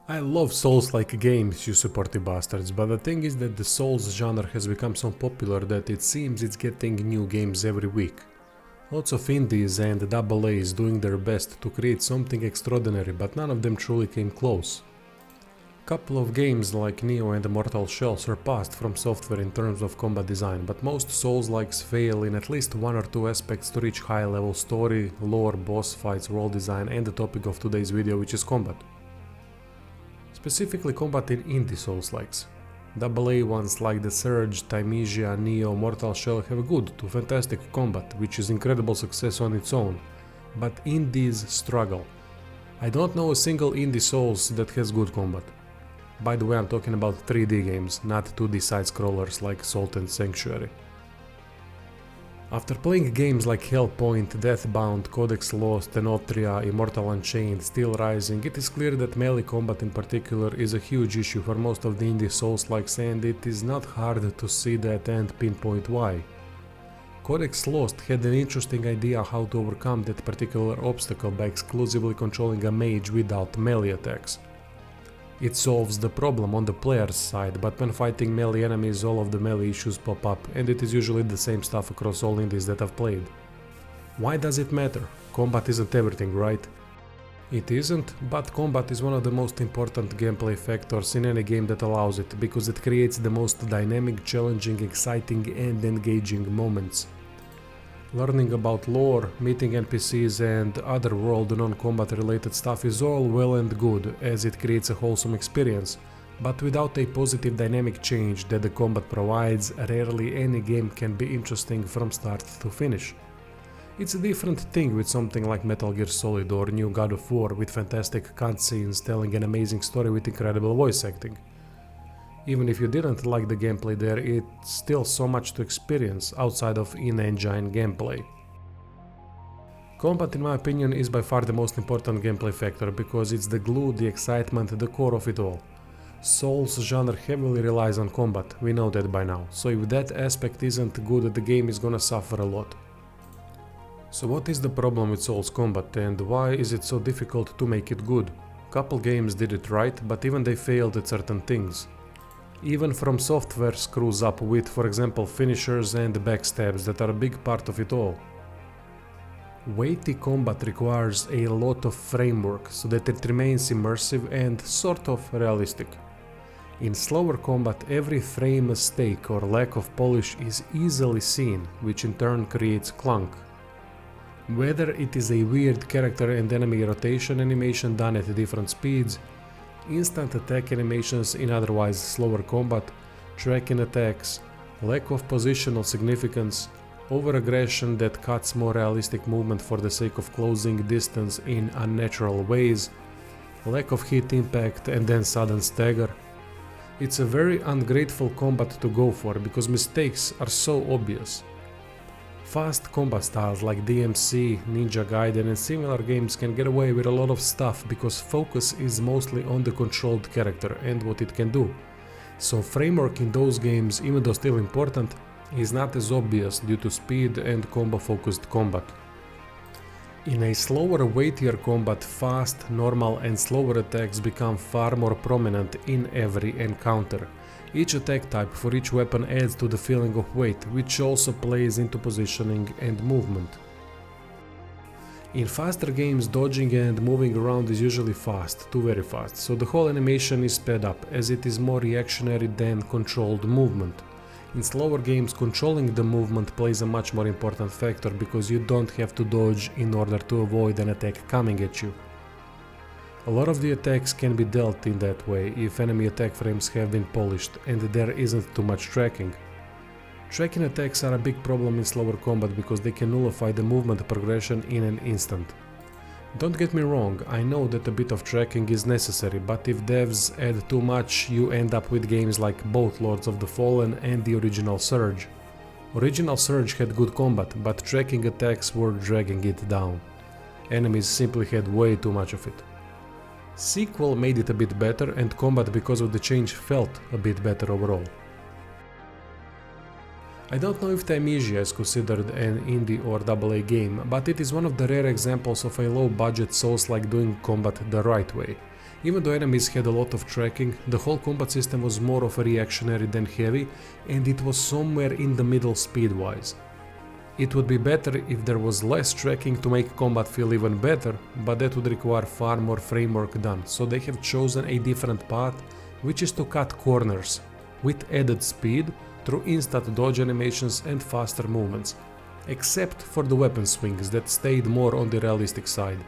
I love Souls-like games, you supporty bastards, but the thing is that the Souls genre has become so popular that it seems it's getting new games every week. Lots of indies and AA's doing their best to create something extraordinary, but none of them truly came close. Couple of games like Nioh and Mortal Shell surpassed From Software in terms of combat design, but most Souls-likes fail in at least one or two aspects to reach high-level story, lore, boss fights, world design and the topic of today's video, which is combat. Specifically combat in Indie Soulslikes. AA ones like The Surge, Thymesia, Nioh, Mortal Shell have good to fantastic combat, which is incredible success on its own, but indies struggle. I don't know a single indie Souls that has good combat. By the way, I'm talking about 3D games, not 2D side-scrollers like Salt and Sanctuary. After playing games like Hellpoint, Deathbound, Codex Lost, Tenotria, Immortal Unchained, Steel Rising, it is clear that melee combat in particular is a huge issue for most of the indie Souls-likes, and it is not hard to see that and pinpoint why. Codex Lost had an interesting idea how to overcome that particular obstacle by exclusively controlling a mage without melee attacks. It solves the problem on the player's side, but when fighting melee enemies all of the melee issues pop up, and it is usually the same stuff across all indies that I've played. Why does it matter? Combat isn't everything, right? It isn't, but combat is one of the most important gameplay factors in any game that allows it, because it creates the most dynamic, challenging, exciting and engaging moments. Learning about lore, meeting NPCs and other world non-combat related stuff is all well and good, as it creates a wholesome experience, but without a positive dynamic change that the combat provides, rarely any game can be interesting from start to finish. It's a different thing with something like Metal Gear Solid or New God of War with fantastic cutscenes telling an amazing story with incredible voice acting. Even if you didn't like the gameplay there, it's still so much to experience outside of in-engine gameplay. Combat, in my opinion, is by far the most important gameplay factor because it's the glue, the excitement, the core of it all. Souls genre heavily relies on combat, we know that by now, so if that aspect isn't good, the game is gonna suffer a lot. So what is the problem with Souls combat and why is it so difficult to make it good? Couple games did it right, but even they failed at certain things. Even From Software screws up with, for example, finishers and backstabs that are a big part of it all. Weighty combat requires a lot of framework so that it remains immersive and sort of realistic. In slower combat, every frame mistake or lack of polish is easily seen, which in turn creates clunk. Whether it is a weird character and enemy rotation animation done at different speeds, instant attack animations in otherwise slower combat, tracking attacks, lack of positional significance, over-aggression that cuts more realistic movement for the sake of closing distance in unnatural ways, lack of hit impact and then sudden stagger. It's a very ungrateful combat to go for because mistakes are so obvious. Fast combat styles like DMC, Ninja Gaiden and similar games can get away with a lot of stuff because focus is mostly on the controlled character and what it can do. So framework in those games, even though still important, is not as obvious due to speed and combo focused combat. In a slower, weightier combat, fast, normal and slower attacks become far more prominent in every encounter. Each attack type for each weapon adds to the feeling of weight, which also plays into positioning and movement. In faster games, dodging and moving around is usually fast, to very fast, so the whole animation is sped up, as it is more reactionary than controlled movement. In slower games, controlling the movement plays a much more important factor because you don't have to dodge in order to avoid an attack coming at you. A lot of the attacks can be dealt in that way if enemy attack frames have been polished and there isn't too much tracking. Tracking attacks are a big problem in slower combat because they can nullify the movement progression in an instant. Don't get me wrong, I know that a bit of tracking is necessary, but if devs add too much, you end up with games like both Lords of the Fallen and the original Surge. Original Surge had good combat, but tracking attacks were dragging it down. Enemies simply had way too much of it. Sequel made it a bit better and combat because of the change felt a bit better overall. I don't know if Amnesia is considered an indie or AA game, but it is one of the rare examples of a low-budget Souls-like doing combat the right way. Even though enemies had a lot of tracking, the whole combat system was more of a reactionary than heavy, and it was somewhere in the middle speed-wise. It would be better if there was less tracking to make combat feel even better, but that would require far more framework done, so they have chosen a different path, which is to cut corners, with added speed, through instant dodge animations and faster movements, except for the weapon swings that stayed more on the realistic side.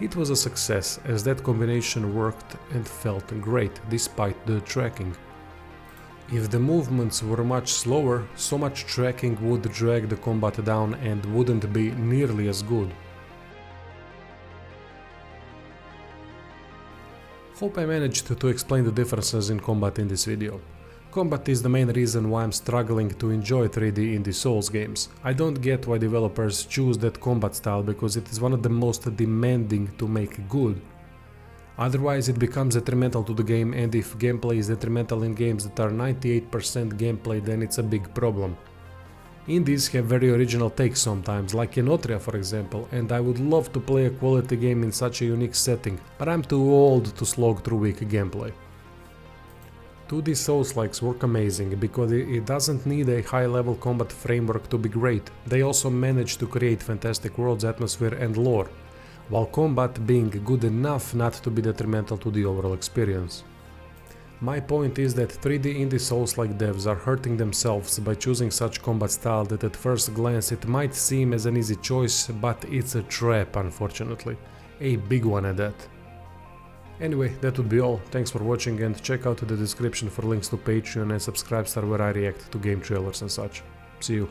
It was a success, as that combination worked and felt great despite the tracking. If the movements were much slower, so much tracking would drag the combat down and wouldn't be nearly as good. Hope I managed to explain the differences in combat in this video. Combat is the main reason why I'm struggling to enjoy 3D Indie Souls games. I don't get why developers choose that combat style because it is one of the most demanding to make good. Otherwise it becomes detrimental to the game, and if gameplay is detrimental in games that are 98% gameplay, then it's a big problem. Indies have very original takes sometimes, like Enotria for example, and I would love to play a quality game in such a unique setting, but I'm too old to slog through weak gameplay. 2D Soulslikes work amazing because it doesn't need a high-level combat framework to be great. They also manage to create fantastic worlds, atmosphere and lore, while combat being good enough not to be detrimental to the overall experience. My point is that 3D Indie Souls-like devs are hurting themselves by choosing such combat style that at first glance it might seem as an easy choice, but it's a trap unfortunately. A big one at that. Anyway, that would be all. Thanks for watching, and check out the description for links to Patreon and Subscribestar where I react to game trailers and such. See you.